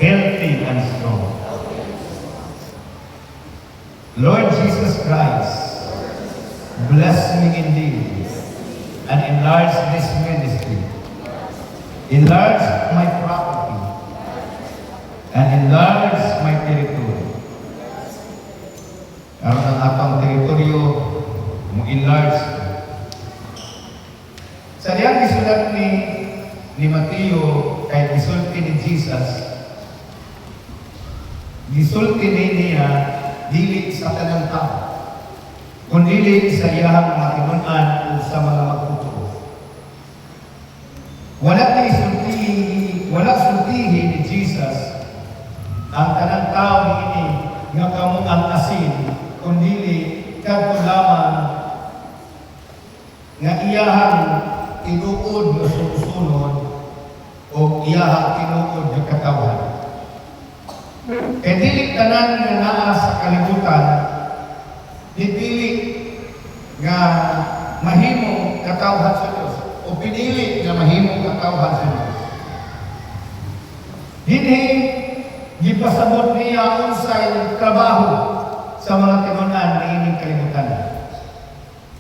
healthy and strong. Lord Jesus Christ, bless me indeed and enlarge this ministry. Enlarge my property and enlarge my territory. Karon ang atong teritoryo mo enlarge. Sa diyang gisulat ni Mateo kay gisulti ni Jesus, gisulti niya dili sa tanang tao, kundi sa iyang mga tinunan o sa mga magtuturo. Wala sultihi ni Jesus ang tanang tao niini nga kamong ang asin, kundi kadto lamang nga iyahang tinuod nga sumusunod o iyahang tinuod nga katawan. Kaya dili tanan nga naa sa kalibutan, dipili nga mahimong katawhan sa Diyos o pinili nga mahimong katawhan sa Diyos. Hindi gipasabot niya unsay trabaho sa mga tinunan na ining kalibutan.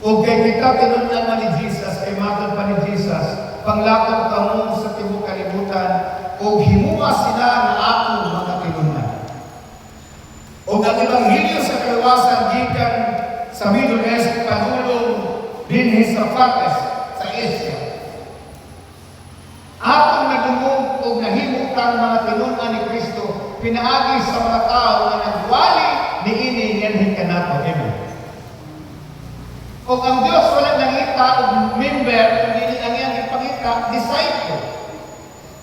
O kay kita tinunan man ni Jesus, kay matod pa ni Jesus, panglakaw kamo sa tibuok kalibutan o himuwa sila nga ako mga tinunan. O ang Ebanghelyo sa kalawasan gikan sa Middle East panulong dinhi sa Fates sa Asia. Atong nagumog o nahimutang mga tinunan ni Kristo pinaagi sa mga tao na nagwali niini niyanhin kanato. Amen. O ang Diyos wala nangita o member kundi ang iyang ipangita disciple.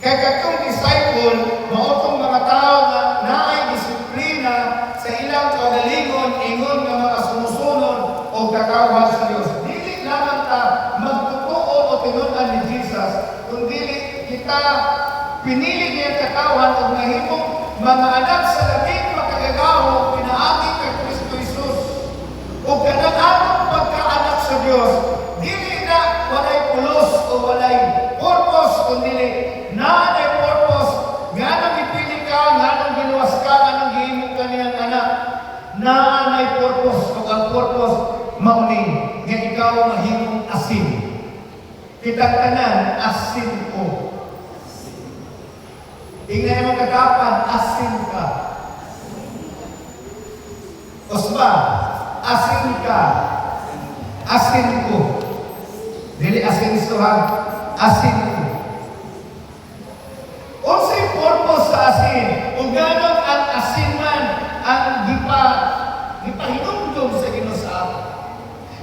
Kaya katong disciple maotong mga tao nga naay disiplina sa ilang kaugalingon ingon nga mga sumusunod o kakawhan sa Diyos. Dili lamang ta magtutuo o tinunan ni Jesus, kundi kita pinili niya kakawhan o mahimong mga anak sa labing makagagaho pinaagi kay Kristo Jesus. O ganang atong pagkaanak sa Diyos, dili na walay pulos o walay purpose, kundi na purpose. Nga nang ipili ka, nga nang ginuwas ka, nga nang gihimog ka niyang anak, na purpose o ang purpose mauning nga ikaw mahimong asin. Kitang tanan, asin ko. Tingnan mo kagapan, asin ka. Osba, asin ka. Asin ko. Dili asin suhag, asin ko. Unsay purpose sa asin? Kung ganon ang asin man ang gipahinumdum sa Ginoo sa atin.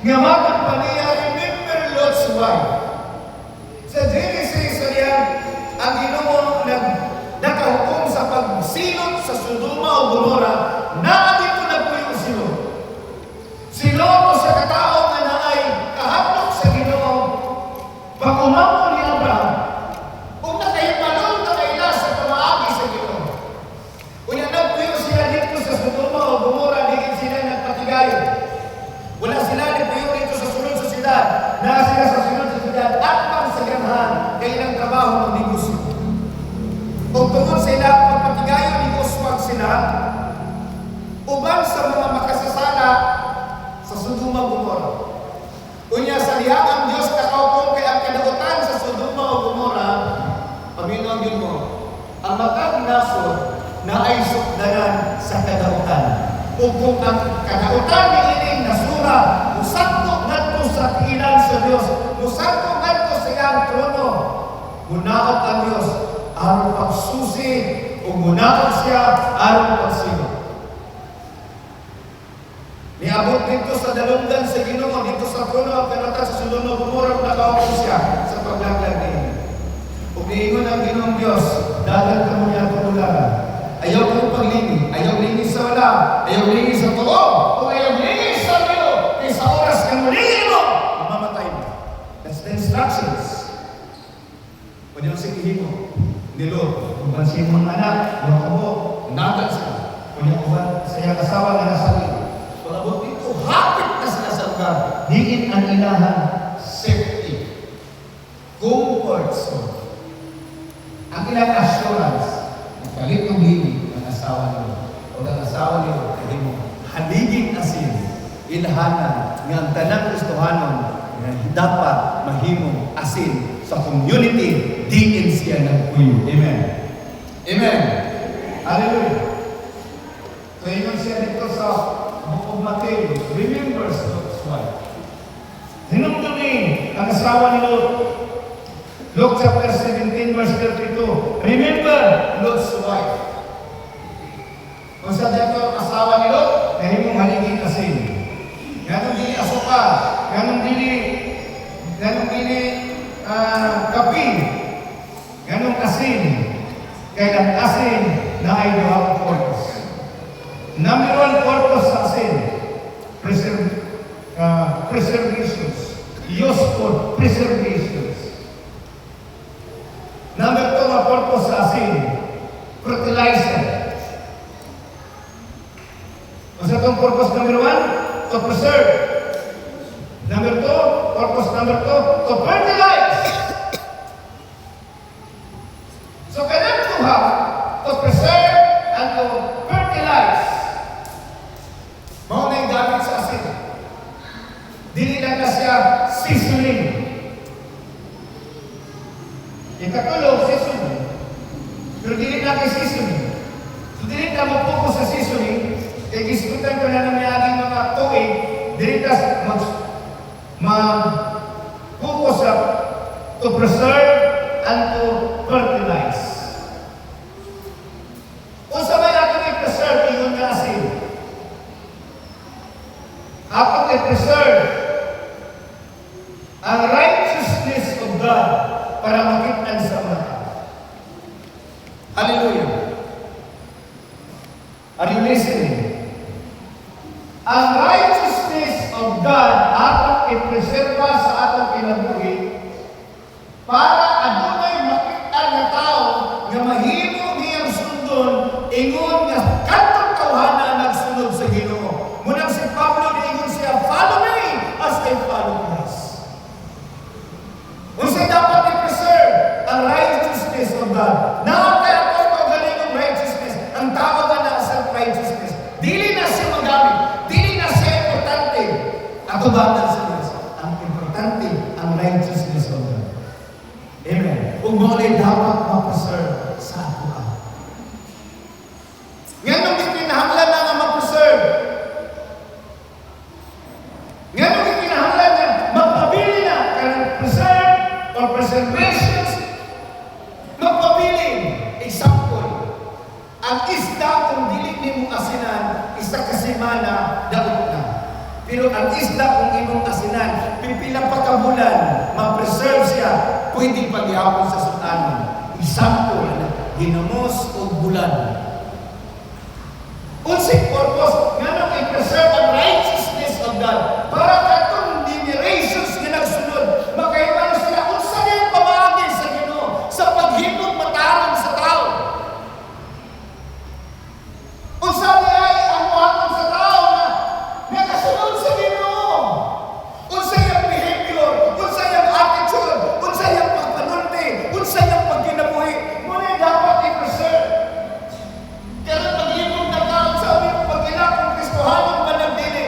Nga matod pa niya, remember Lot's wife. Sa Genesis, ang Ginoo nakahukom sa pagsilot sa Sodoma o Gomora, na dito nagpuyo sila. Sila mo sa katao na naay kahaplok sa Ginoo, pag-umamon ni Abraham, kung nakahipalong na kaila sa pamaagi sa Ginoo. Kung nagpuyo sila dito sa Sodoma o Gomora, di sila nagpatigayon. Wala sila nagpuyo dito sa sunod sa siyudad, na sila sa sunod sa siyudad, at pang sa ganahan, kailang trabaho ng negosyo. Kung tungkol sa ilang pagpatigayon ni Oswald sila, ubang sa mga makasasala sa Sodoma o Gomora. Unya sa lihang ang Diyos nakaukom kay ang kadautan sa Sodoma o Gomora, paminong yun mo, ang matag nasod na ay sukdanan sa kadautan. Kung ang kadautan ni ining nasura, musakto ngadto sa tiilan sa Diyos, musakto ngadto sa iyang trono, munaot ang Diyos, aron pagsusi o munaot siya aron pagsilot. Niabot dito sa dalunggan sa Ginoo, dito sa trono ang kanata sa Sodoma o Gomora, nakaupo siya sa paglaglag niya. Kung niingon ang Ginoong Diyos, dagat ka mo niya tumularan. Ayaw kong paglingin, ayaw lingin sa wala, ayaw lingin sa tuo, o ayaw lingin sa Ginoo, kaya sa oras kang mulingin mo, mamatay mo. That's the instructions. Pwede mo sigihin mo. Ni Lord, kung bansin mong anak, yung kamo, nagat siya. Kung yung uban sa iyang asawa na nasa iyo. Palabot dito, hapit na sila sa lugar. Diin ang ilahan, safety, comfort zone. Ang ilang assurance, kalit ng asawa niyo. O ang asawa niyo, kaya mo, haliging asin, ilhanan, nga ang tanang Kristohanon, nga dapat mahimong asin sa community, diin siya nagpuyo. Amen. Amen. Hallelujah. So, yun siya dito sa Book of Matthew. Remember Lot's wife. Hinumdumin ang asawa ni Lot. Luke chapter 17, verse 32. Remember Lot's wife. Kung sa dito ang asawa ni Lot, nahimong haliging asin. Ganong dili asukal. Ganong dili kapi. Ganong asin. Kaya ang asin na ay duha purpose. Number one purpose sa asin, preservations. Useful preservations. Number two na purpose sa asin, fertilizer. Kung sa itong purpose number one, to preserve. Number two, purpose number two, to fertilize. So, kailangan to have to preserve and to fertilize. Mga na yung gamit sa asin. Dili lang na siya seasoning. Ikatulog, seasoning. Pero dili na kay seasoning. So, dili na mag-focus sa seasoning. Ikisikutan ko na ng aking mga tuig, dili na mag-focus sa to preserve and to fertilize. Kung sa may ato i-preserve, ingon nga asin. Ato i-preserve ang righteousness of God para makita sa mata. Hallelujah. Are you listening? Ang righteousness of God atong i-preserva sa atong kinabuhi para adunay makita nga tao nga mahimo niyang sundon ingon nga kadtong tawhana nagsunod sa Ginoo. Munang si Pablo ingon siya, follow me as I follow Christ. Unsa dapat i-preserve ang righteousness of God. Naatay atong kaugalingong righteousness. Ang tawag na self-righteousness. Dili na siya magamit. Dili na siya importante. Ato ba sa Diyos? Ang importante ang righteousness of God. Amen. Kung mo ulit dapat ma-preserve sa ato ka. Ngayon nung ikinahanglan na nga ma-preserve. Ngayon nung ikinahanglan na magpabili na kang preserve or preservations, magpabili. Example, ang isda kung dili ni mo asinan, isa ka semana, daot na. Pero ang isda kung imong asinan, pipilang pagkabulan, ma-preserve siya, pwede paghihapon sa sutanon. Example, ginamos o bulan. Unsay purpose nga nang i-preserve ang righteousness of God para katong generations nga nagsunod, makahiman sila unsa niyang pamaagi sa Ginoo sa paghimog matarong sa tao. Unsa niya ang muhatag sa tao na nagasunod sa Ginoo. Unsa iyang behavior, unsa iyang attitude, unsa iyang pagpanulti, unsa iyang pagkinabuhi, muna dapat i-preserve. Kaya paghimog na tao sa aming pagkinakong Kristohanon managdili.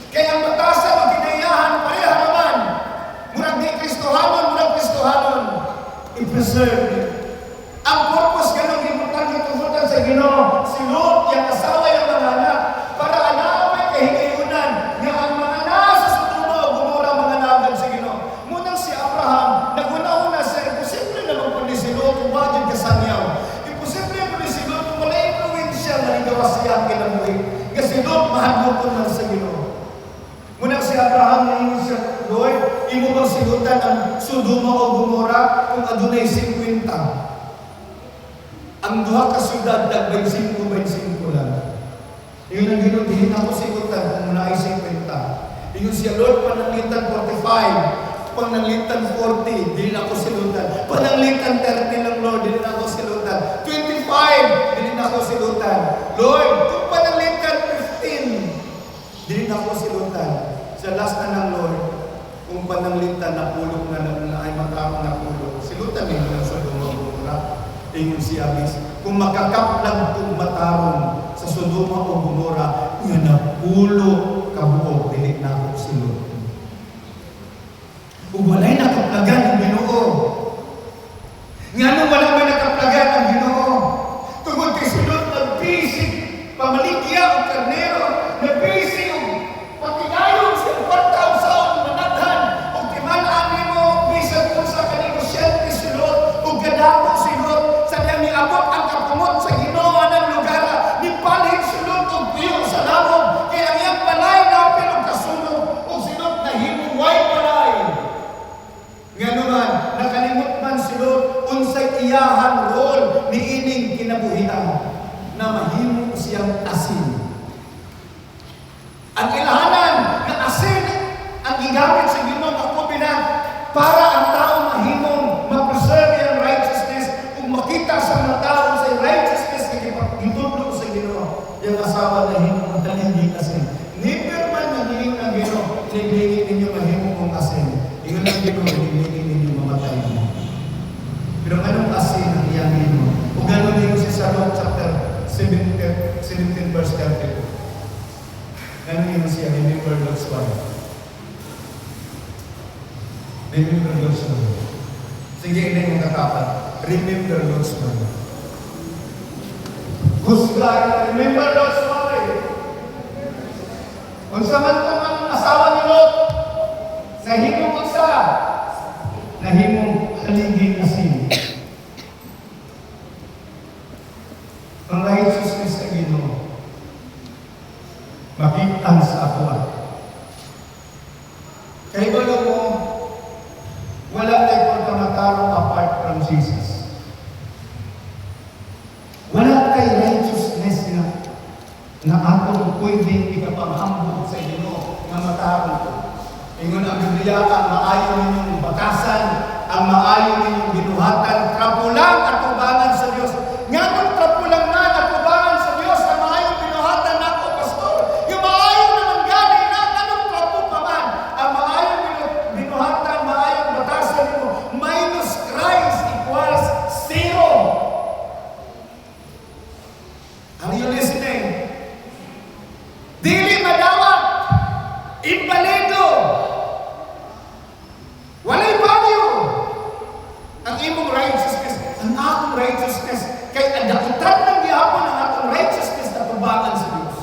Kaya ang matasa o ginayahan pareha naman. Murag di Kristohanon, murag Kristohanon. I-preserve. Ang purpose ganun, importante tungkutan sa Ginoo. Si Lot, yung asawa yung mga anak, para anaway kahigayunan nga ang mga nasa sa tuno, gumura mga nagan sa Ginoo. Munang si Abraham, naguna-una siya, imposible naman po ni si Lot, kung bakit kasanyaw. Imposible po ni si Lot, kung wala influensya na igawa siya ang kinabuhi. Kasi Lot, mahal ko lang sa Ginoo. Munang si Abraham, naingin siya, Lord, imo bang silutan ang Sodoma o Gomora kung adunay 50? Ang duha ka syudad dagbay 5 lang. Iyon ang Ginoo, dihin ako sigutan kung muna ay 50. Iyon siya, Lord, pananglitan 45, pananglitan 40, dihin ako silutan. Pananglitan 30 lang, Lord, dihin ako silutan. 25, dihin ako silutan. Lord, kung pananglitan 15, dihin ako silutan. Sa last na ng Lord, kung pananglitan na pulog na ay matamang na pulog, silutan din lang sa dumang. Ingon si Abis, kung makakaplag kong mataron sa Sodoma o Gomora, nga napulo kabuo, dili na ako silot. Kung wala'y nakaplagan ang Ginoo, nga nung wala may nakaplagan ang Ginoo, tungod kay silot nagbisig, pamaligya o karnero, nagbisig o patigayon sa kwartaw sa akong managhan, o timanaan mo, bisag kung sa kanegosyante silot, o gadapo silot, sa diyang niabot ang kapumot sa Ginoo ng lugar, ni palihig silot o biyo sa lamog, kaya ang iyang palay na pinong kasunog, o silot na himuway palay. Nga naman, nakalimot man silot, unsay iyahan rol ni ining kinabuhian, na mahimo siyang asin. Ang ilahanan na asin ang gigamit sa Ginoo ako bilang para ang tao mahimong ma-preserve ang righteousness kung makita sa mga tao sa righteousness na gitudlo sa Ginoo. Yung asawa na himong ang talingin asin. Never man naging ang Ginoo, nagiging ninyo mahimong kong asin. Ingon ang Ginoo, nagiging ninyo mamatay mo. Pero anong asin ang iyang Ginoo? O gano'n din si Psalm chapter 17 verse 32. Ganun yun siya, remember Lord's wife. Remember Lord's wife. Sige, ina yung katapat. Remember Lord's wife. Husga, remember Lord's wife. Kung sa man kung ang asawa ni Lot, sa himong magsa, na himong haliging asin. Ang righteousness na Ginoo, makitang sa ako. Kaya alam mo, wala tayo pagkamatarong apart from Jesus. Wala tayo righteousness na atong pwedeng ikapamhambog sa Ginoo na matarong ko. Ingon ang Biblia, ang maayo ninyong bakasan, ang maayo ninyong binuhatan, trapulang atubangan sa Diyos. Nga kung trapulang na atubangan sa Diyos, ang maayong binuhatan na ako, pastor. Yung maayong naman gani na, anong trapo pa man? Ang maayong binuhatan, maayong batasan mo, minus Christ equals zero. Are you listening? Dili madawat, imbalido, walay value. Ang imong righteousness, ang akong righteousness, kay adakitan ng gihapon ang atong righteousness na tubangan sa Diyos.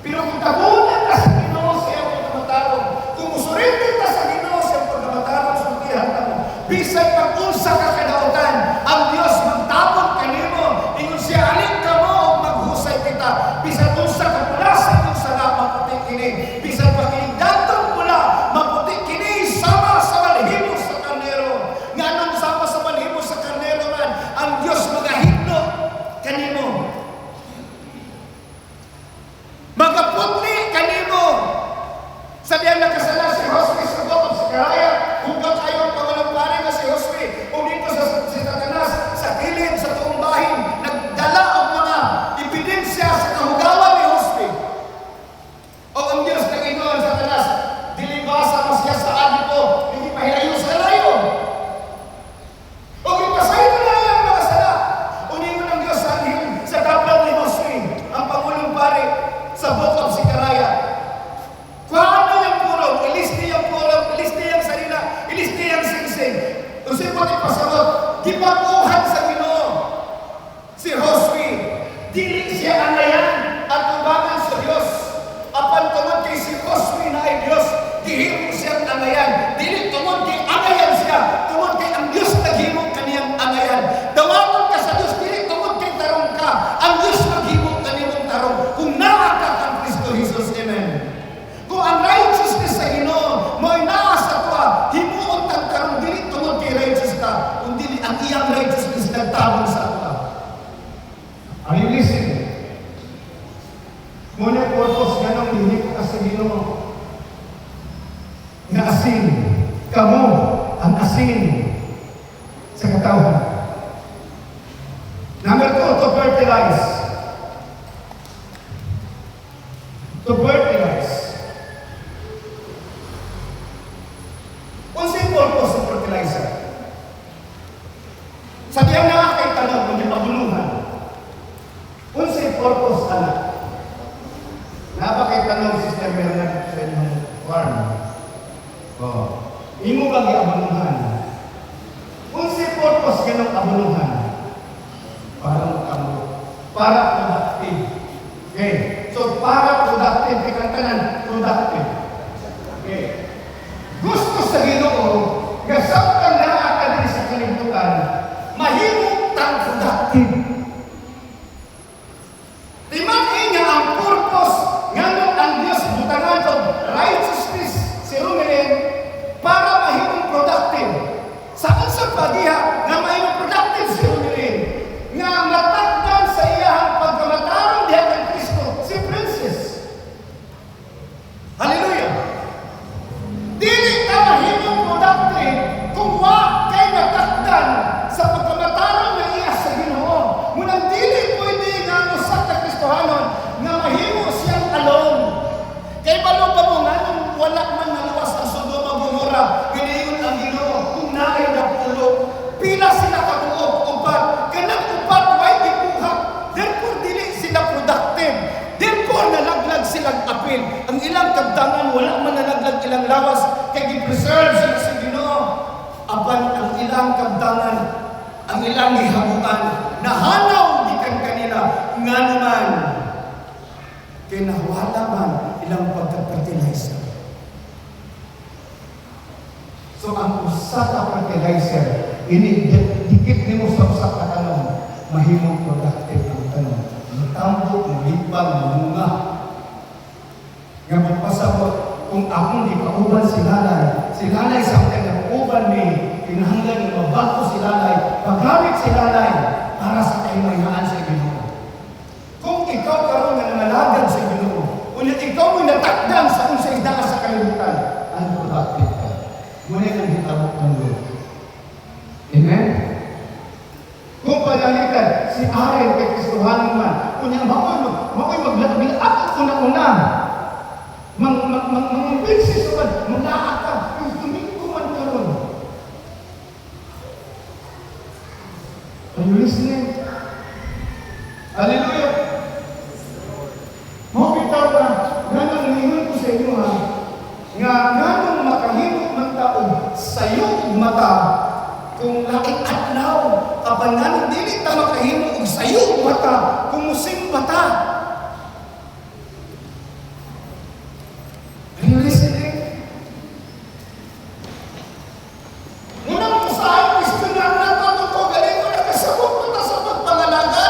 Pero kung tabunan ka sa Ginoo sa iyong pagkamatarong, kung usurindin ka sa Ginoo sa iyong pagkamatarong, sultihan ka mo, bisag pag-unsa ka kadautan, ang Diyos magtapon kanimo, ingon siya, alin ka mo o maghusay kita, bisag unsa ka pula sa iyong sala, maputi kini, bisag pag-ingdantong pula, maputi kini, sama sa malhimo sa karnero. Nga nung sama sa malhimo sa karnero man, ang Diyos magahigno kanimo. Magaputli kanimo. Sabihan na kasala si Josue sa Gomor sa Karaya, kung ka kayo ang pangalampari na si Josue, o dito sa Satanas, sa kilid, sa tuong bahin, nagdala ang mga ebidensya sa kahugawan ni Josue. O ang Diyos nag-ingon sa Satanas, dilibasa mo siya sa adipo, hindi pahilayo sa layo. O ipasay mo na ang mga sala. Uningon ang Diyos sa anghel sa tablaw ni Josue, ang pangulong pari sa Book of Zechariah. Paano yung purong? Ilisti yung purong, ilisti yung sarila, ilisti yung singsing. Kung sino pati pasagot, gipakuhan sa Ginoo. Si Josue, dili siya anayan at tubangan sa Diyos. Apan tungod kay si Josue na ay Diyos, gihimo siyang anayan. Dili tungod kay anayan siya, tungod kay ang Diyos naghimo kaniyang anayan. Dawaton ka sa Diyos, dili tungod kay tarong ka. Ang Diyos naghimo kaniyang tarong. Kung naa ka kang Kristo Jesus, amen. Kung ang righteousness sa Ginoo mo'y naa sa tuwa, himuon tang tarong, dili tungod kay righteous ka, kung dili ang iyang righteousness nagtabon sa tuwa. Are you listening? Muna purpose ganong hindi ka sa Ginoo. Nga asin, kamo ang asin sa katawhan. Number 2, to fertilize. To fertilize. Unsay purpose sa fertilizer? Sabihan na kay tanong, kung di ilang gihabuan, nahanaw gikan kanila nga naman kay nawala man ilang pagka-fertilizer. So ang usa ka fertilizer ini dikit nimo sa usa ka tanom, mahimong productive ang tanom. Matambok, malibang, mamunga. Nga magpasabot kung akong gipauban si nanay sa akin nag-uban ni kinahanglan ng mabato si nanay, magamit si nanay para sa kahimayaan sa Ginoo. Kung ikaw karon nga nangalagad sa Ginoo, ulit ikaw mo natakdan sa unsay daan sa kalibutan, ang productive ka. Muna ang hitabok ng Lord. Amen? Kung panalitan, si Aaron kay Kristohanon man, kunya mao'y maglabing at una-una. Mang-bensis man, mulaat ka, yung tumingko man karon. Are you listening? Hallelujah! Mabitaw na, ganang lingon ko sa inyo ha, nga ganang makahimot man taong sayong mata, kung laking adlaw, kabangan, dili ta makahimo og sayong mata, kung musing mata. Are you listening? Munang usahay, questionan na ito, galing ko nakasabot ko na sa pagpangalaga.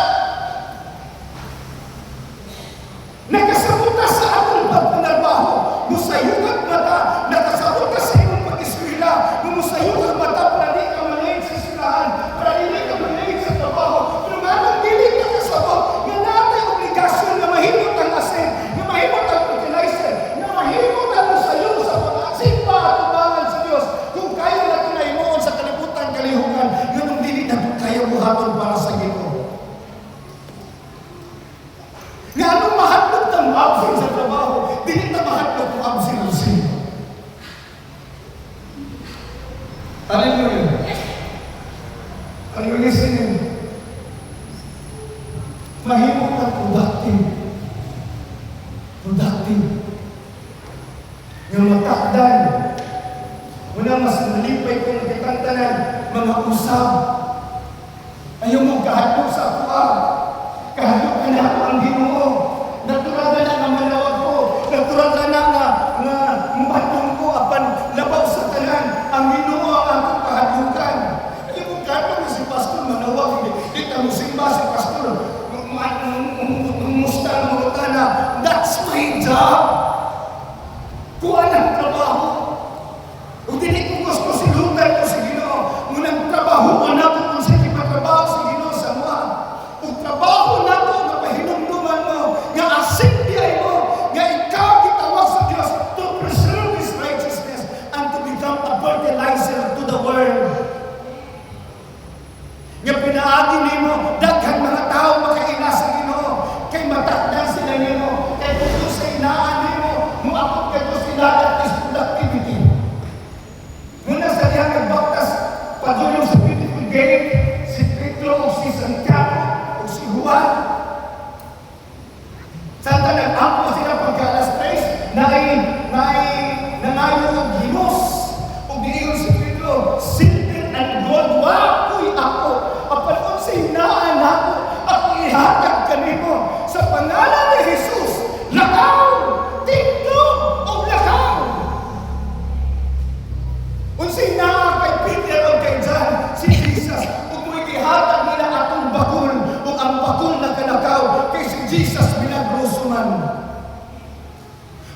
Nakasabot na sa akong pagpanarbaho, musayong at mata, nakasabot na sa iyong pag-iswila, musayong at mata, para di ka maliit sa sirahan, para di ka maliit sa trabaho, pero nga dili ka kasabot, nga natin obligasyon na mahimot ang asin, na mahimot ang fertilizer, na mahimot ang musayong sa pag-asimpa at tubangan sa Diyos, kung kaya natin na imuon sa kalibutan, kalihugan, ganun dili na kaya buhaton para sa Ginoo. Nga anong mahatlog ng absent sa trabaho, dili na mahatlog ng absent. Hallelujah. Are you listening? Mahimot ang productive. Yung matakdan. Una mas malipay kung nagkitantanan, mga usab. Ayaw mong kahadlok sa akuha. Kahadlok ka na ako ang Ginoo. Natural ka na nga manawag ko. Natural ka na nga muhatong ko apan labaw sa tanan. Ang Ginoo ang akong kahadlokan. Ayaw mong kahadlok si pastor manawag. Di ka mo simba si pastor. Musta ang mga kana. That's my job. Kuha ng trabaho. Kung dili ko gusto si Luther ko si Ginoo, munang trabaho na ko kung sa ipatrabaho si Ginoo sa mga. Kung trabaho na ko, nga pahinumduman mo, nga asindi mo, nga ikaw gitawag sa Diyos to preserve His righteousness and to become a fertilizer to the world. Nga pinaagi nimo, daghang mga tao makaila sa Ginoo, kay matakdan sila nimo, kay kung sa inaan nimo, muabot kayo sila at is productivity. Muna sa diyang nagbaktas, padulong sa beautiful gate, si Pedro o si Santiago o si Juan. Santa nag-ampo sila pagka alas 3, nangayon ng hinos. O diyon si Pedro, silver and gold, wako'y ako. Apalon sa hinaan ako, ako ihatag kanimo. Sa pangalan ni Jesus, lakaw, tingdog o lakaw. Unsay naa kay Peter o kay John, si Jesus, kung mo'y ihatag nila atong bakul, o ang bakul na kanakaw, kay si Jesus binagruso man.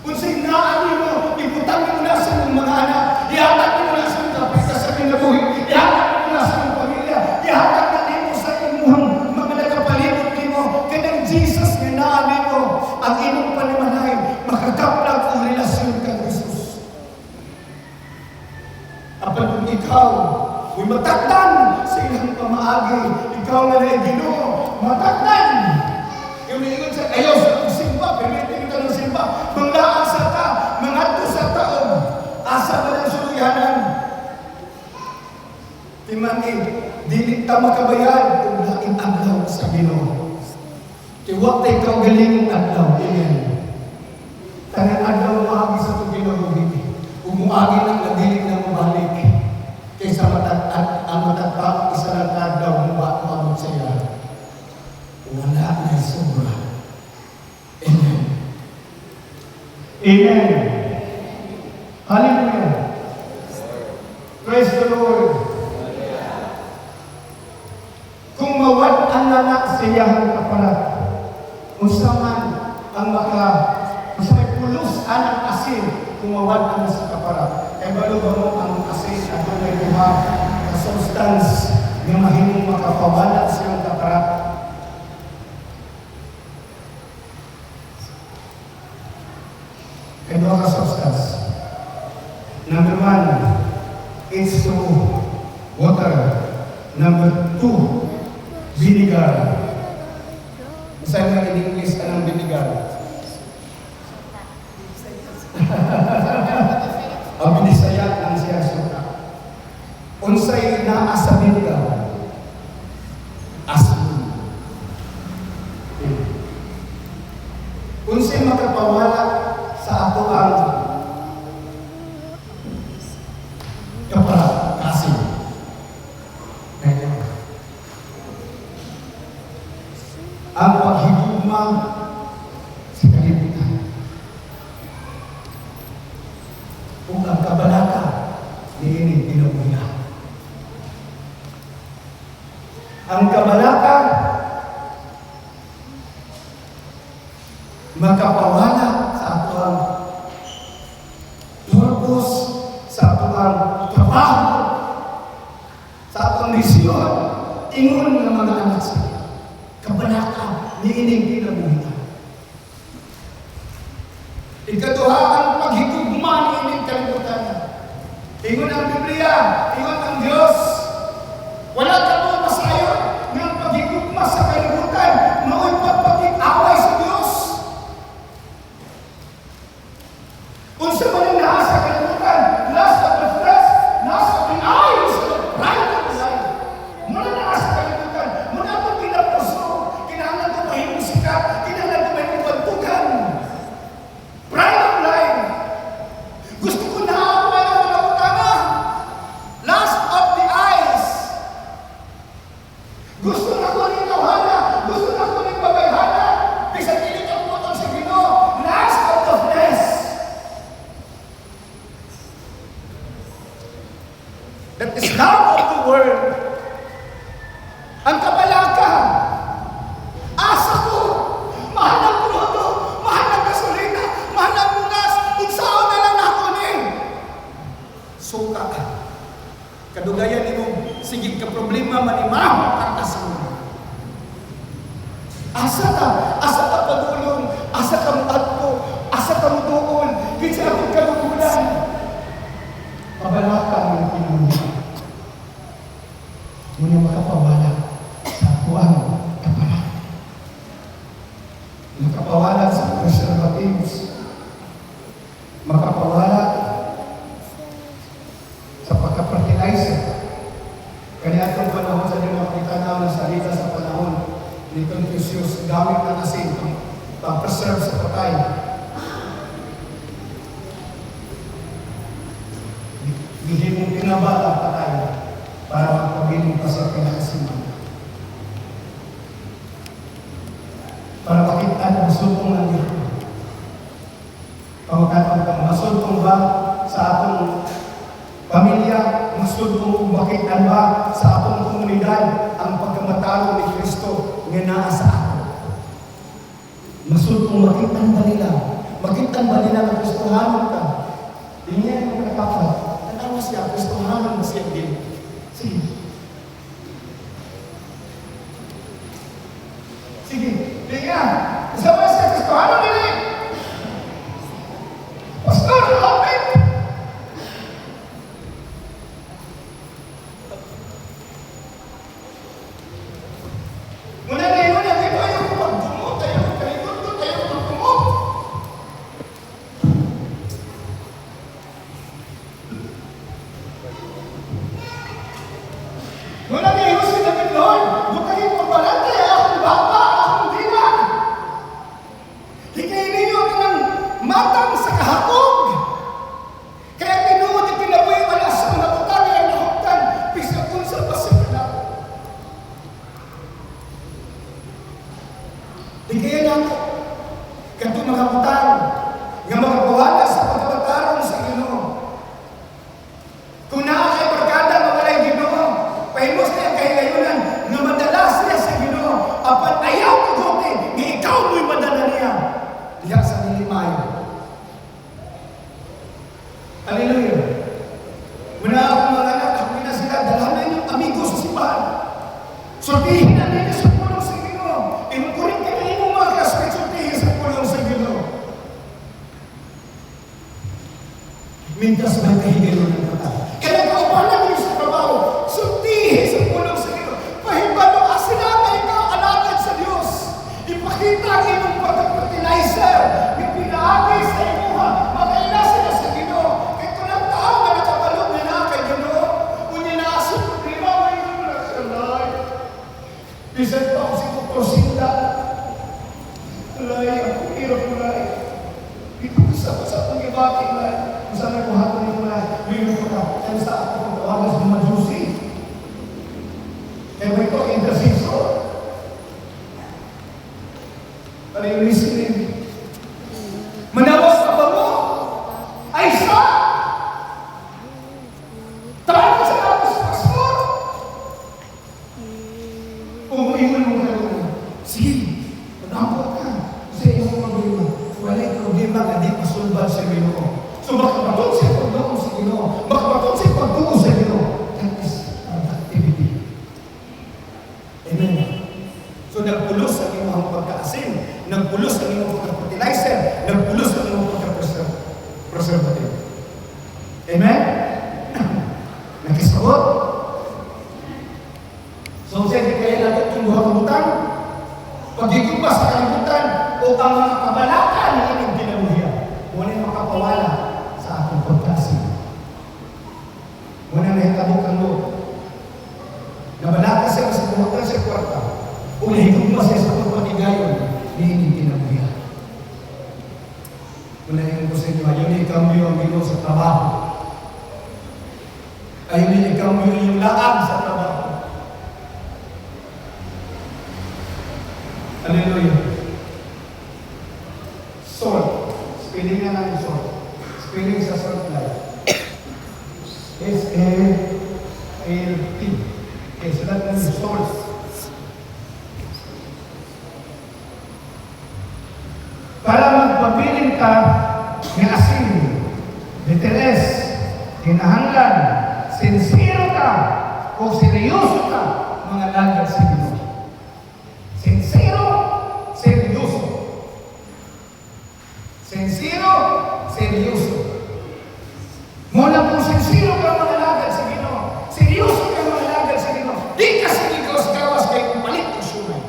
Unsay naa nimo, ibutang mo na sa mong mga anak, ihatag mo na sa mong kapita sa kinabuhi, ihatag mo na sa mong pamilya, ihatag na nimo sa imong mga nagapalibot nimo, kanang Jesus nga naa nimo, ang imong panimalay, makagaplag ang relasyon kang Jesus. Apan kung ikaw, kung matakdan sa ilang pamaagi, ikaw na na Ginoo, matakdan. Yung niingon sa ayaw sa simba, permitin ka ng simba, manglaan sa ta, mangadto sa taon, asa ba ng suluyanan? Timani, dili ta makabayad kung laking adlaw sa Ginoo. Tiwag tayo ikaw galingong adlaw, amen. Tangan adlaw maagi sa itong Ginoo, umuagi ng nadilig na mabalik kaysa ang matatapang isa ng adlaw wala na sobra. Amen. Amen. Hallelujah. Praise the Lord. Kung mawad ang nanak sa iyang kaparat, unsa man ang unsa may pulos ang asin, kung mawad ang sa kaparat. Kaya balo ba mo ang asin at may buha na substance na mahimong makapawala sa iyang kaparat? Kaya doon ka substance. Number 1, H2 water. Number 2, vinegar. Saan nga in English anong vinegar? Ang binisaya ang siya suka. Unsay naa sa vinegar? Asin. Unsay makapawala sa ato ang kapara? Asin. Ang paghigugma sa kalibutan. Kung ang kabalaka, niini pinabuya. Ang kabalaka, makapawala sa ato ang purpose, sa ato ang trabaho, sa ato ang misyon, ingon ng mga anak sa kabalaka, niining pinabuya. Ikaduha ang paghigugma niining kalibutan. Ingon ang Biblia, ingon ang Diyos. Wala ka mo masayon ng paghigugma sa kalibutan, mao'y pagpapit-away sa Diyos. Unsa man ang naa sa kalibutan, nasa the flesh, nasa the eyes, right of life. Muna naa sa kalibutan, muna ito pinapuso, kinahanglan ito mahimusika, kinahanglan ito may ibantugan. Pride of life. Gusto ko na ako ng mga utama. Last of the eyes. Gusto na ko ng tawhana. Gusto na ko ng babayhana. Bisag ilit ang putong sa Ginoo. Last of the flesh. That is love of the world. Ang kabalaka. Asa ko. Mahal ang pruto. Mahal ang gasolina. Mahal ang bugas. Unsaon na lang ako ni. Suka. Kadugayan ni mo, sigit ka problema manimaw ang asawa. Asa ka padulong, asa ka muadto, asa ka mutuon, kinsa akong kalugulan. Kabalaka ang pinuha. Muna makapawala sa kuwang kapalat. Makapawala sa preservatives. Makapawala sa pagka-fertilizer. Kaya itong panahon sa inyo makita na ng salita sa panahon ni Confucius, gamit na asin pang-preserve sa patay. Hindi mong pinabal ang patay para magpabiling pa sa pinakasiman. Para makita ang sultong ng Diyos. Pagkatapos kang masultong ba sa atong pamilya, masultong kung makitaan ba sa atong komunidad ang pagkamatalo ni Kristo nga naa sa ato. Masultong makitaan ba nila? Makitaan ba nila na Kristohanon ka? Hindi ang kapatid. Tanawa siya, Kristohanon na siya din. Sige. Sige. Tingnan. Kasama siya, Kristohanon nila. Pastor, open! Muna na yun, ayaw ko magdumot, ayaw ko kalikot, ayaw ko magdumot. Muna na yun, si David Lord, bukahin mo balante, akong baba, akong dila. Bigyan nato kanto mga butang nga makapawala sa pagkabataron sa Ginoo. Kung naa kay barkada nga walay Ginoo, pahimos na kahigayunan nga madalas niya sa Ginoo, apan ayaw tuguti nga ikaw mo'y madala niya diha sa dilimayo. Hallelujah. Muna akong mga anak, ako na sila, dalahan na yung amigo sa simbahan. Sortihin na nila sa pulong sa Ginoo. Inukurin ka na yung mga classmates, sortihin sa pulong sa Ginoo. Mintas may kahigayunan ng kata. Kaya kaupanan niyo sa trabaho, sortihin sa pulong sa Ginoo. Pahibalo, asinata ikaw, alagad sa Diyos. Ipakita ang inyong pagka-fertilizer. Yung pinaagay sa imuha, makailasa na sa Ginoo. Kaya kung ang tao na nakabalog na na kay Ginoo, kung ninaasok, problema, may ito na siya lang. Bisan pa ako si Dr. Sinda. Alay, ako hirap mo lang. Ito sa kong ibati lang. Kung saan may buhaton nito lang, bigyan ko na. Kaya sa ako kong tawagas ng majusi. Kaya ba ito, intercessor? Are you listening? Manawas ka ba mo? Ay sa! Tawag ka sa tapos, pastor! Umuiwan mo kayo. Sige, panampot ka. Sa iyong problema. Wala'y problema nga di masulban sa Ginoo. So makabaton siya pagdoon sa Ginoo. Makabaton siya pagdoon sa Ginoo. That is productivity. Amen. So nagpulos ang iyong pagkaasin, nagpulos ang iyong pagka-fertilizer, nagpulos ang iyong pagka-preservative. Amen? Nakisabot? So siya di kaya natin itong buha kabutan, pagigumpas sa kalibutan, o ang mga kabalakan ng inyong kinabuhiya, muna yung makapawala sa ating pagkaasin. Muna may kabuk ang loob. Nabalaka siya sa buhakan sa kwarta, o nahigumpas siya sa pagpatigayon ni inyong kinabuhiya. Muna yung gusto nyo, ayaw na ikambyo ang Ginoo sa trabaho. Ayaw na ikambyo yung laang sa trabaho. Hallelujah. Salt. Spelling na natin salt. Spelling sa salt life. S-A-L-T. Okay, so that means salt. Para magpabiling ka ng asin, letter S, kinahanglan, sincere ka, o seryoso ka, mga lagad sa Ginoo. Sincero, seryoso. Sincero, seryoso. Muna kung sincero ka mga lagad sa Ginoo, seryoso ka mga lagad sa Ginoo, di ka sinigawas-gawas kay kumalit o sumay.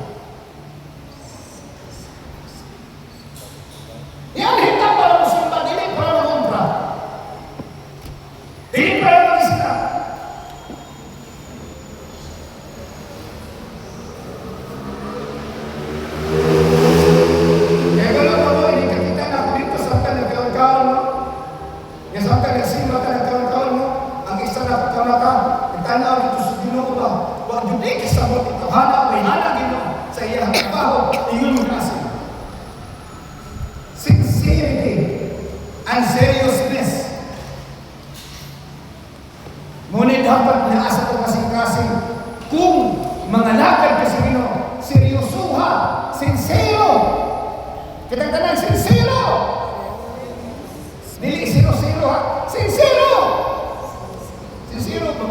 Yan, hindi para mo sumba, dili para mag-umpra. Dili para mag-isita. Kaya gano'n ako, hindi ka kita na ako dito sa ka nagkaon-kaon mo. Nga sa ka nagsimba ka nagkaon-kaon mo, ang isa na pagkamata, nagtanaw dito sa Ginoo ko ba? Huwag yun di kasabot ito, hanap may hanap Ginoo sa iyang trabaho, iyon yung kasi. Sincerity and seriousness. Ngunit dapat naasa ko kasing-kasing kung mga lakad ka sa Ginoo, seryosuha, sincero. Kitang tanan, sincero. Dili, siro-siro ha. Sincero. Sincero ba?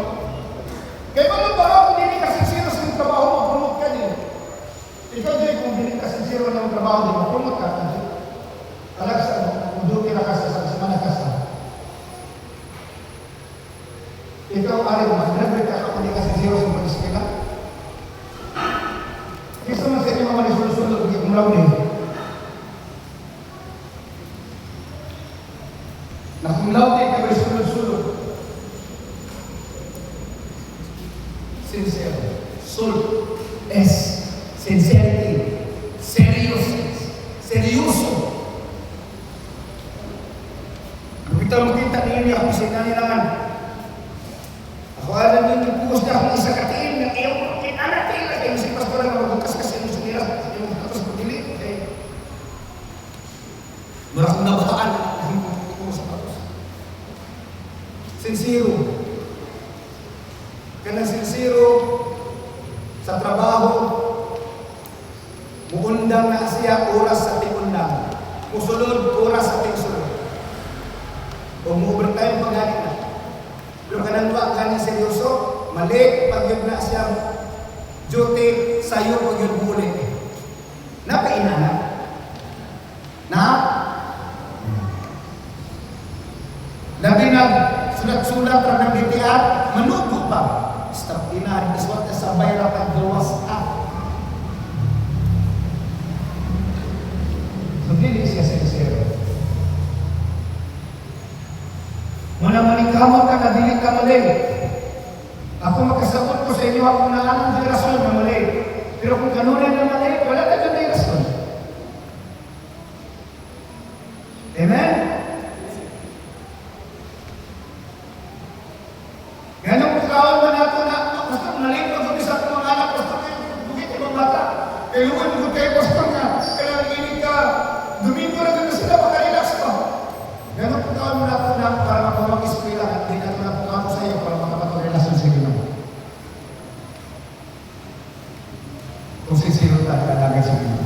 Kaya paano ba kung dili ka sincero sa trabaho mo, promote ka din. Ikaw din, kung dili ka sincero ng trabaho din, promote ka din. Alag sa, kung doon kinakasa sa semana kasa. Ikaw, ari mo, grabe ka kung dili ka sincero sa pag-iskila. Gusto mo sa inyo mga manisulod-sulod, hindi kong launi. Nakumlaw din ka sulod-sulod. Sincere. Salt. S. Sincerity. Seriousness. Seryoso. Kita makita niya ako sa inanilangan. Ako alam niyo yung puwas na akong isa katiin ng iyong kinanatin. Kaya si pastor na magbukas kasi yung sunira. Yung tapos pagdili. Muundang na siya oras sa ating undang. Musulod oras sa ating sulod. O mu-overtime paghanit na. Pero kanang kanya seryoso, mali pag yun na siya duty sa'yo pag yun bulit. Napainana. Na? Labi na sulat-sulat ra ng DTR, manugo pa. Stop inahan, iswat na sabay ra pag-gawas So, dili siya sincere. Muna manikamot ka na dili ka mali. Ako magkasabot ko sa inyo akong naalang di rason na mali. Pero kung kanunin na mali, wala ka dyan na rason. Amen? Ganong kawan man ako na, pastor, mali pag sa akong mga anak, pastor, bukit ibang bata. Kaya luwan mo kayo, pastor, nga, kailangan ginig ka, Domingo na gano'n sila, makarelax pa. Ganun po kawan mo na ako na para makamag-eskwela at di na ito na po ako sa iyo para makapag-relasyon sa inyo. Kung sisiro tayo, kalagay sa inyo.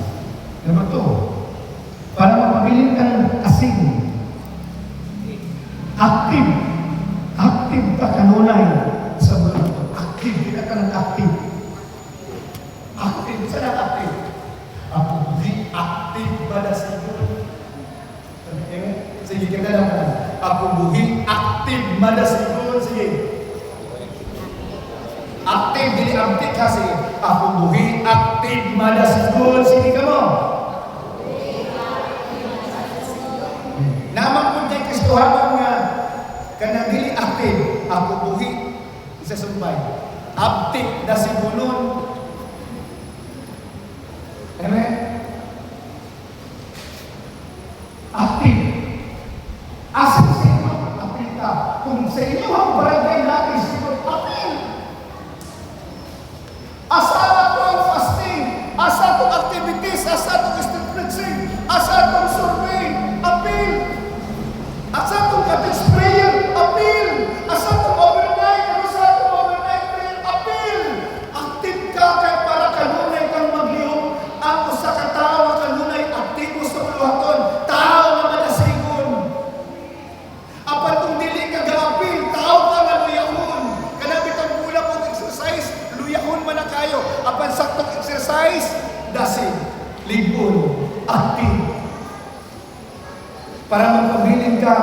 Number 2, para mapabilin kang asing, active. Active ka kanunay sa mundo. Active, di ka ng active. Active, saan ang active? Ako di active ba na siguro? Sige, kita lang ka. Ako buhi active ba na siguro? Sige. Active, dili active ha. Sige. Ako buhi active ba na siguro? Sige ka mo. Namang po tayo Kristohanan nga kanang dili active, ako buhi isa sumbay. Active na siguro. Amen? Active. Asin sa inyo, active ka. Kung sa inyo ang barangay natin, siguro, active. Asa ito ang fasting, asa itong activities, asa itong street preaching, asa itong survey, appeal. Asa itong cottage prayer, appeal. Asa itong overnight, asa itong overnight prayer, appeal. Active ka kay para kanunay kang maghiyong. Ang usa ka tao kanunay aktibo sa puluhaton. Tao na madasigon. Apan kung dili ka ga-appeal, tao ka nga luyahon. Kanang bitang bulang og exercise, luyahon man na kayo. Apan saktong exercise, dasig, ligon, active. Para magpabilin ka,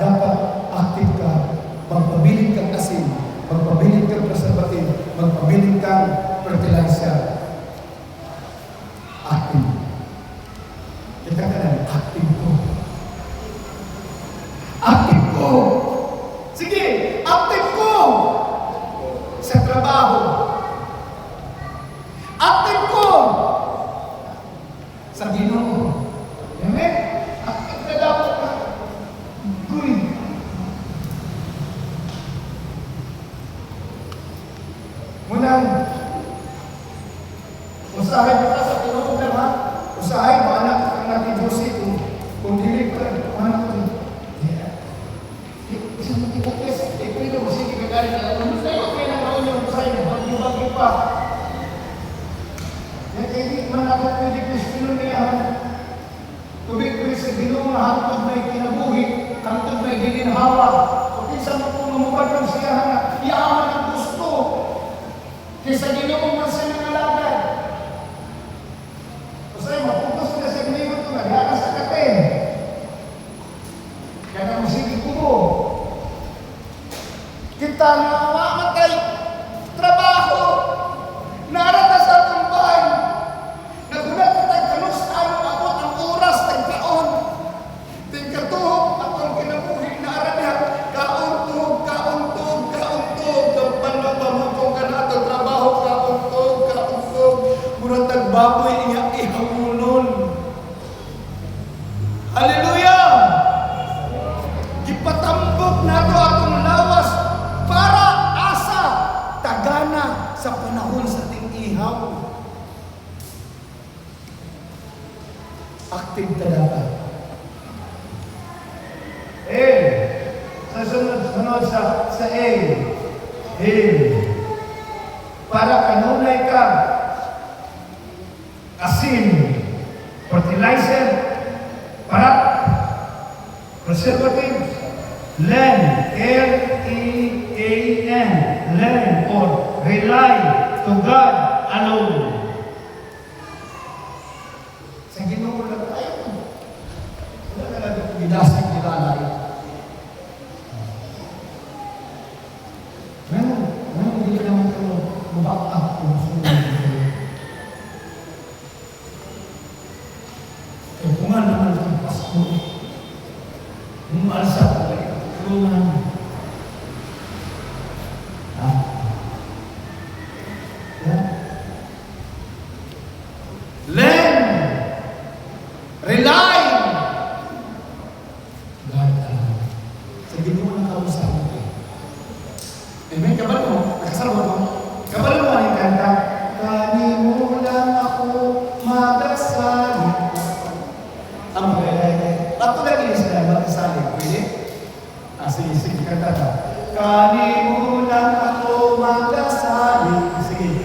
dapat active ka. Magpabilin kang asin, magpabilin kang preservative, magpabilin kang fertilizer. Active. Kita ka na, active ko. Active ko. Sige, active ko. Sa trabaho. Active ko. Sa Ginoo. Amen? Active ka dapat ka. Good. Munang, usahay mo ka sa tinutulad ha? Usahay mo anak ang natin kung dili pa rin, anak ko din. Isang matipokes, pwede mo sige kagaling na lang. Sa'yo, kaya nang maun yung usahay mo, mag-ibag pa. Kaya hindi man ako pwede Kristino niya. Tubig ko sa Ginoo nga hantod may kinabuhi, hantod may gininhawa. Kung isa mo kung mamubad ng siya na, iyaman ang gusto. Kaysa Ginoo man sa mga lagay. Kasi maputos na sa Ginoo ito, nagyara sa kape. Kaya na musiki ko mo. Kita na mamatay, trabaho, narata sa atong bahay. Nagulat ka tagkanos, ano abot ang oras, tagkaon. Tingkatuhog, atong kinabuhi, naaranihan, kauntog, kauntog, kauntog, kapan na pamutong ka na atong trabaho, kauntog, kauntog. Murang tagbaboy, iya ihangunon. Hallelujah! Gipatambok na ito atong lawas para asa tagana sa panahon sa ating ihaw. Active ka dapat. Sa sunod sa A. Para kanunay ka. asin, fertilizer, parat, preservatives, learn, L-E-A-N, learn or rely to God alone. Sa Ginoo lang tayo. Wala na lang yung ginasig nilalay. Hindi naman ito mabakak kung sumunod. Kaya kung nga naman ang Pasko, umalsa ko kayo, tulungan. Learn, rely. God alone. Sa Ginoo lang kausap mo. Amen. Kabalo mo? Nakasama mo? Kabalo mo ang kanta. Kanimulang ako magasali. Ang ako lang ilis na magasali. Pwede? Sige, kanta ka. Kanimulang ako magasali. Sige.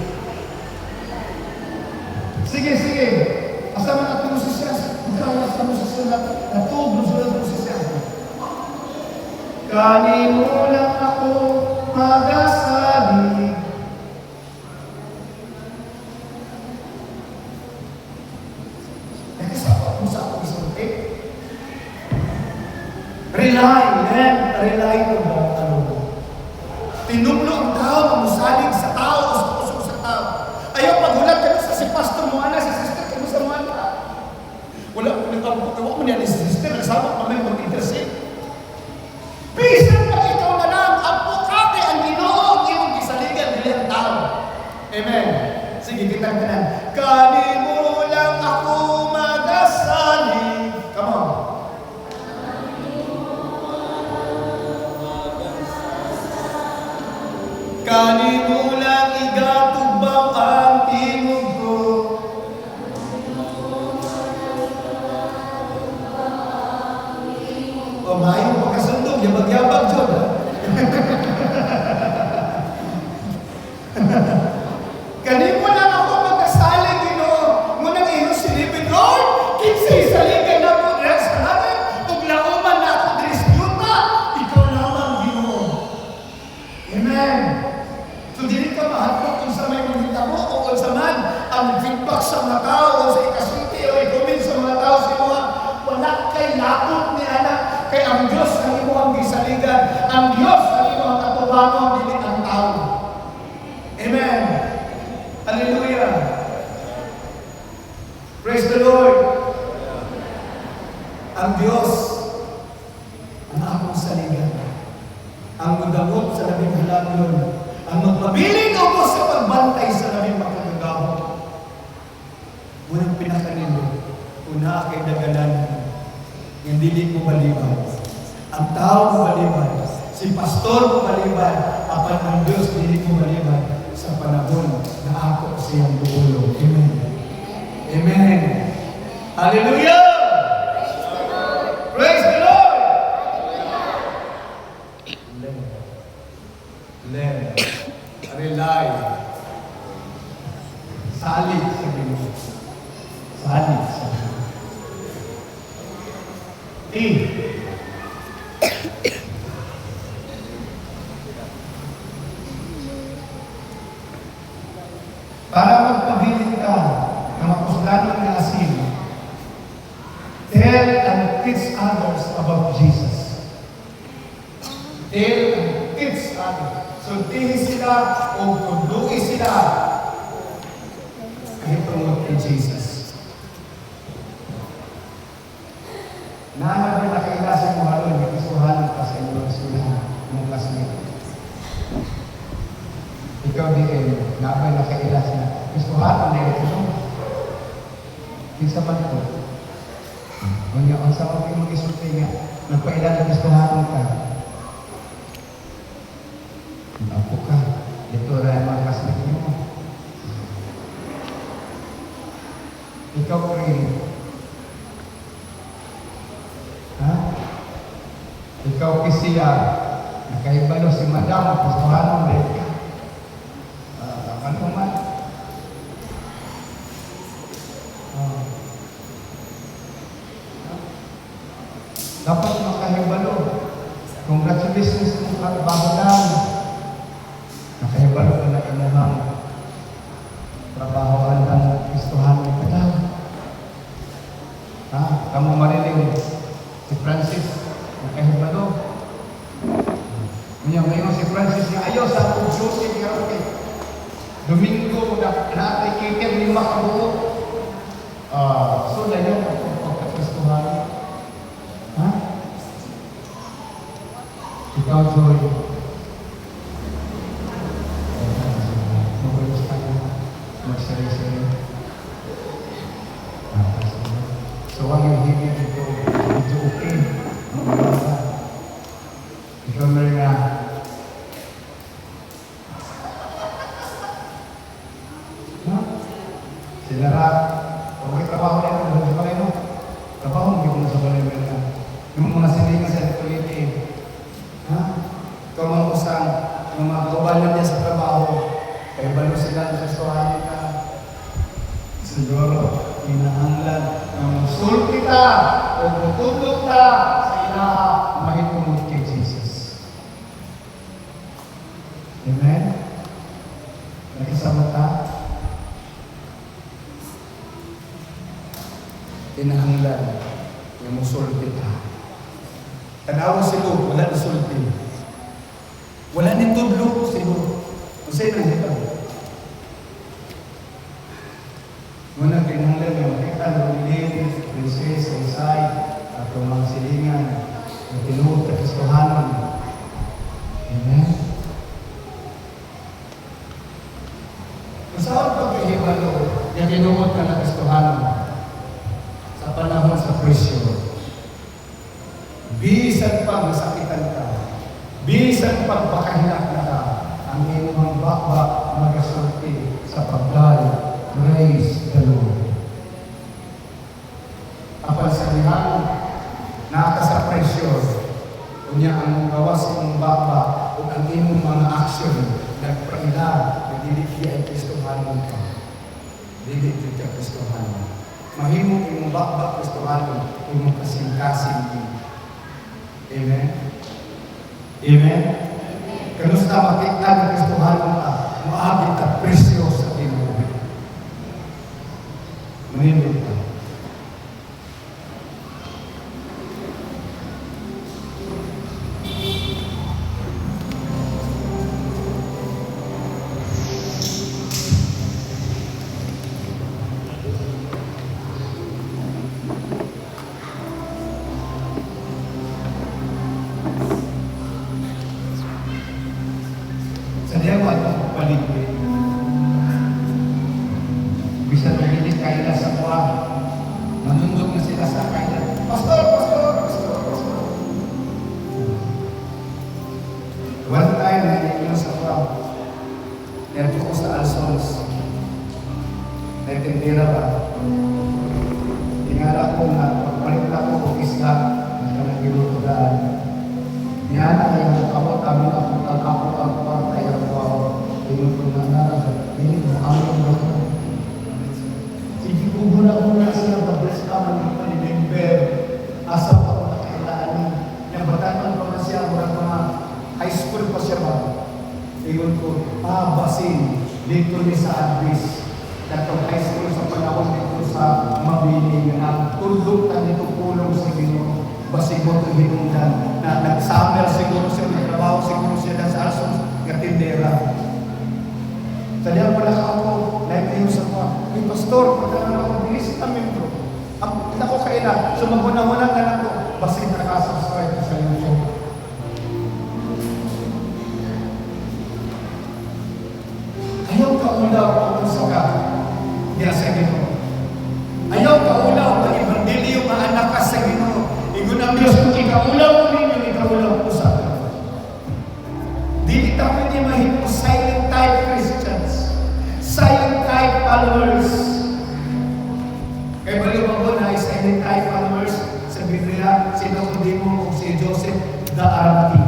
Asa man ato si siya. Ikaw asa mo si siya. Natubos mo si siya. Kanimulang ako magasali. Nagkasama mo sa akong isulti. Rely to God alone. Tinublo ang tao, mamusalig sa tao, usok sa tao. Ayaw pagulat ka sa si pastor mo, ana, si sister ka mo sa mga ana. Wala mo niya ni sister, kasama pa may mag-intercede. Bisan na ikaw na lang, apokate ang Ginoo, iyong gisaligan dili ang tao. Amen. Sige, kitang tanan. Kanimo lang ako magasali. Come on. Kanimo lang igatubang ang tingog ko. O maayong pagkasundog, yabag-yabag dyan. Kanimo lang ako magkasalig, Ginoo. Ngunang iyong silipin, Lord, kinsay saligan na po diyan sa langit, ug lauman na ako diris yuta, ikaw lamang, Ginoo. Amen. So dili ka mahatok kung sa may mga mo o kung sa man ang feedback sa mga tao o sa ikasulti o i-comment sa mga tao sa mga wala kay lakot ni anak kay ang Diyos ang imo ang gisaligan, ang Diyos ang imo ang katubangon dili ang tao. Amen. Hallelujah. Praise the Lord. Ang Diyos ang akong saligan, ang magdamot sa labing halagon, ang magpabiling ako sa pagbantay sa labing makagagawa. Unang pinakanilo, una kay dagalan, yung dili mo baliban. Ang tao mo baliban, si pastor mo baliban, apan ang Diyos dili mo baliban sa panahon na ako siyang dulo. Amen. Amen. Hallelujah! Praise the Lord! Learn. Rely. Salit sa Ginoo. Salit sa Ginoo. Para magpabilin ka ng mapuslanon na asin, tell and teach others about Jesus. Tell and teach others. Sultihin sila o kudluin sila kahit tungkol kay Jesus. Naman na nakailasan mo halon, may kasuhanan pa sa inyong sulihan ng classmate. Ikaw di kayo, naman nakailas na kasuhanan na ito. Isa man ito. Ang sa mga mag-isulti nga, nagpailan na kasuhanan ka. Ako ka, ito rin mga classmate mo. Ikaw rin. Ha? Ikaw kisiya, nakaibalo si Madam, kasuhanan rin ka. Ano man? dapat makahibalo. Congratulations kung trabahoan. Nakahibalo ka na imuhang trabahoan ng Kristohan ka lang. Ha? Kamu marinig si Francis, nakahibalo. Ngayon si Francis nga ayaw sa pag-duty nga rin. Domingo na natay kikin 5 kabuo. So na yun ang pagkakristohan. Ha? Ikaw, Joy. Mabalos tayo. Magsari-sari. So ang yung higit ito, medyo okay. Mabasa. Ikaw na rin na sila ra, okay, trabaho na ito, hindi pa kayo. Trabaho, hindi ko na sa balay na. Yung mga silingan sa liturity, ha? Ikaw mga usang, yung mga kabalan niya sa trabaho, kaya balo sila sa suhanin ka. Siguro, hinahanglan ng sulti ka o tutulog ka sa ilaha, mahitunod kay Jesus. Amen? Nakisama ka? Tinahanglan nga musulti ka. Tanawa si Lord, wala na sulti. Wala ni tudlo si Lord. Kung sa'yo nang hitaw. Muna tinahanglan nga makita ng Lili, Princess, Isay, at mga silingan, na tinuod ka Kristohanon. Amen? Kung saan pagkahibalo, yung tinuod ka na Kristohanon, sa panahon sa presyo, bisan pag nasakitan ka, bisan pag pakahinak na ka, ang iyong bakbak magasulti sa paglay. Praise the Lord. Kapag sa lihan, naka sa presyo, kunya ang gawas ng bakbak o ang iyong mga aksyon, nagpraila, nagdidikli ay Kristohanon ka. Didikli ka Kristohanon. Mahimong imong bakbak Kristohanon, imong kasing-kasing. Amen? Amen? Kanusta makita ng Kristohanon ka, maabit ka presyo sa Pinoy. Manindot ka. Sa dewa itong paligid. Bisa nagilit kayo na sa kuha. Manundog na sila sa kanya. Pastor! One time, nagiging sa kuha. Nerto ko sa Alsons. Naitindira ba? Tingala ko na pagpalit na ko isla na nagiging daan. Yan ang yung kamot kami ang partay ang wow. Tinutulungan na ini mo ang mga. Sige ko muna siya pag-bless ka ng member. Asa pa ko nakailaan. Yung batanan pa na siya, mga high school pa siya ba? Iyon ko, basin dito ni sa Advis. Datong high school sa panahon dito sa Mabini na tulog na dito pulong sa Ginoo. Basigod ang hinungdan na nag-summer siguro siya, nagtrabaho siguro siya sa Alsons, katindera. Sa diyan pala ako, naitayo sa mga, may pastor, pagkakaroon ako, bilis na membro. Ang kita ko kaila, sumaguna-una ka na ko, basig na kasubscribe sa YouTube. Ayaw ka ulaw kung saka, diya sa Ginoo. Ayaw ka ulaw kung ibandili yung mga anak ka sa Ginoo. Igun ang Diyos kung ikaulaw ninyo, ikaulaw ko sa akin. Di kita pwede mahito silent type Christians, silent type followers. Kaya baliw mo na silent type followers sa Biblia, sino kundi mo kung si Joseph the Arati.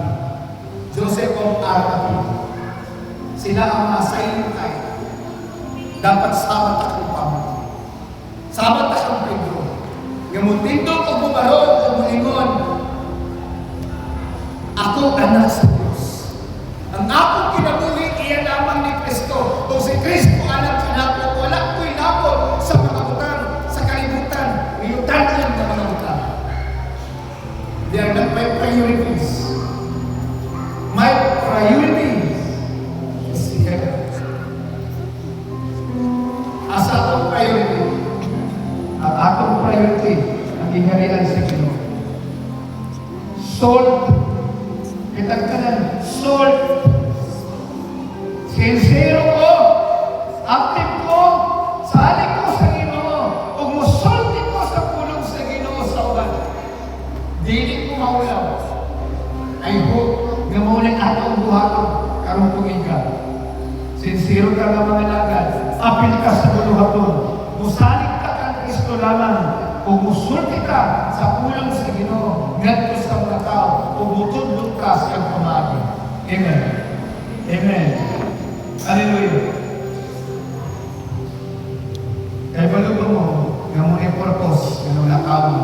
Joseph of Arati. Sila ang mga silent type. Dapat sabat akong pamilya. Sabat akong Pedro. Ngamutindo ko bumarod o moingon, ako anak sa Diyos. Ang akong kinabuhi, iyan lamang ni Kristo. Kung si Kristo anak ka na po, wala ko'y labot sa mga utang, sa kalibutan, iyutan lang ng mga utang. They are not my priorities. My priority is heaven. As akong priority, ang akong priority, ang inharian sa Ginoo. Salt, kitang kanan, salt. Sincero ko, active ko, salik ko sa Ginoo, ug musulti ko sa pulong sa Ginoo sa uban. Dili ko maulaw. I hope nga mo ulit atong buhaton karong tungig ka. Sincero ka nga mga lagad, apil ka sa buluhaton. Musalik ka kang Kristo lamang, ug musulti ka sa pulong sa Ginoo ngadto sa mga tao, ug mutudlong ka sa iyang pamaagi. Amen. Amen. Hallelujah. Kaya balugo mo, nga mo yung purpose, nga nung nakaw mo,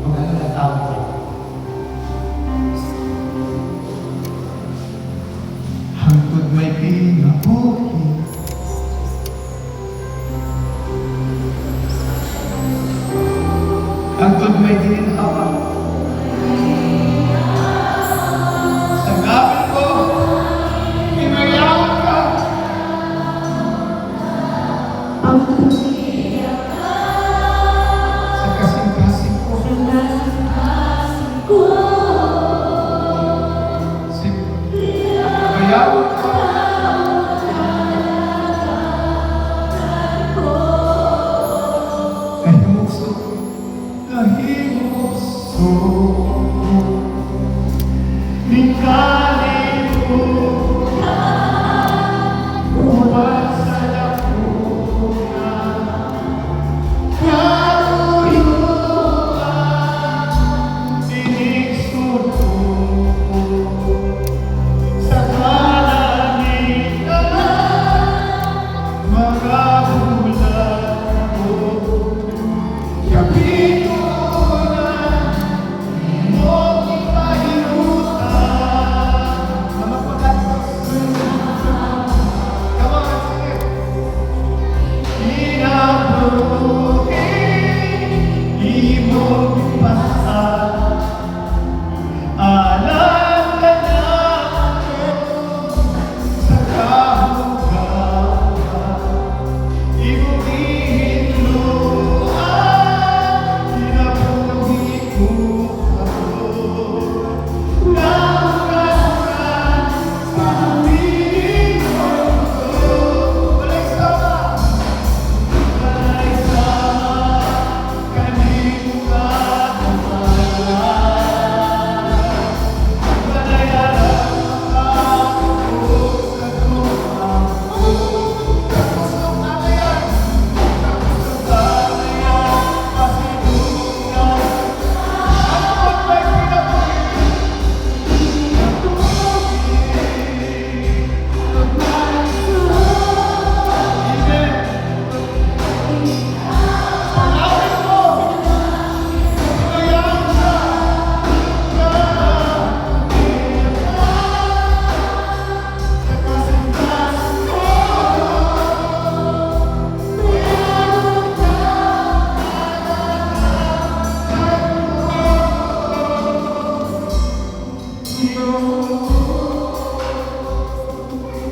kung ano nakaw mo. Hangtod may pinabuhi, hangtod may ginhawa, sa gabi ko, hinayaan ka, sa kasing-kasing ko, hinayaan ka, nahimukso, nahimukso, nikalim ko, uwan sa lapunan, katuyuan, sinigsuto, sa kalangitan, mga bulan ko, kapitulan, mo ipahirutan. Mga pagkakas. Come on, let's sing it. Inabuhi, imong ipasal, alam ka na ako sa kahugawan. Imong ihinluan, inabuhi ko ako. Nahugasan sa piling ko. Walay sama, kalimutan ang malas. Banayaran ako sa tuwang ko. Tapos ang alayan, pasidungan. Ang may pinabuhi, Amen. Panawin mo, hinayaan ka, sa kasing-kasing ko.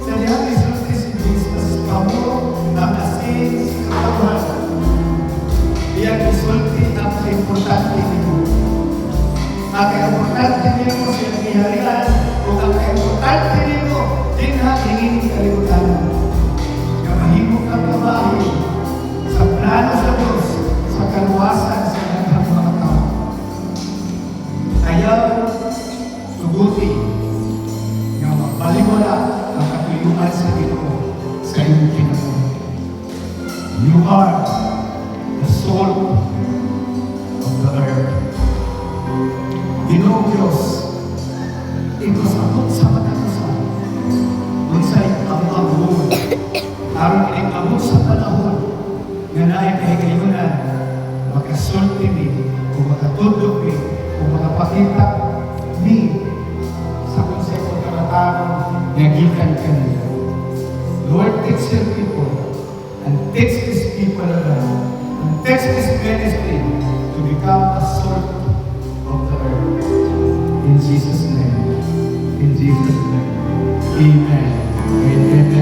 Sa diyan isulti si Jesus, kamu ang asin sa katawan. Iyang isulti ang importante nito. Ang importante nito sa iyong iharian, o ang importante nito, din hangin kalimutan. Nga mahimok ang kabahin sa plano sa Diyos, sa kaluwasan sa daghang mga tao. Ayaw suguti nga magbaliwala ang katuyuan sa Ginoo sa iyong kinabuhi. You are the salt of the earth. Ginoo Diyos, ito sa matatasan, kung sa'y ang aron ining abot sa panahon, experience this ministry to become a salt of the earth. In Jesus' name. In Jesus' name. Amen.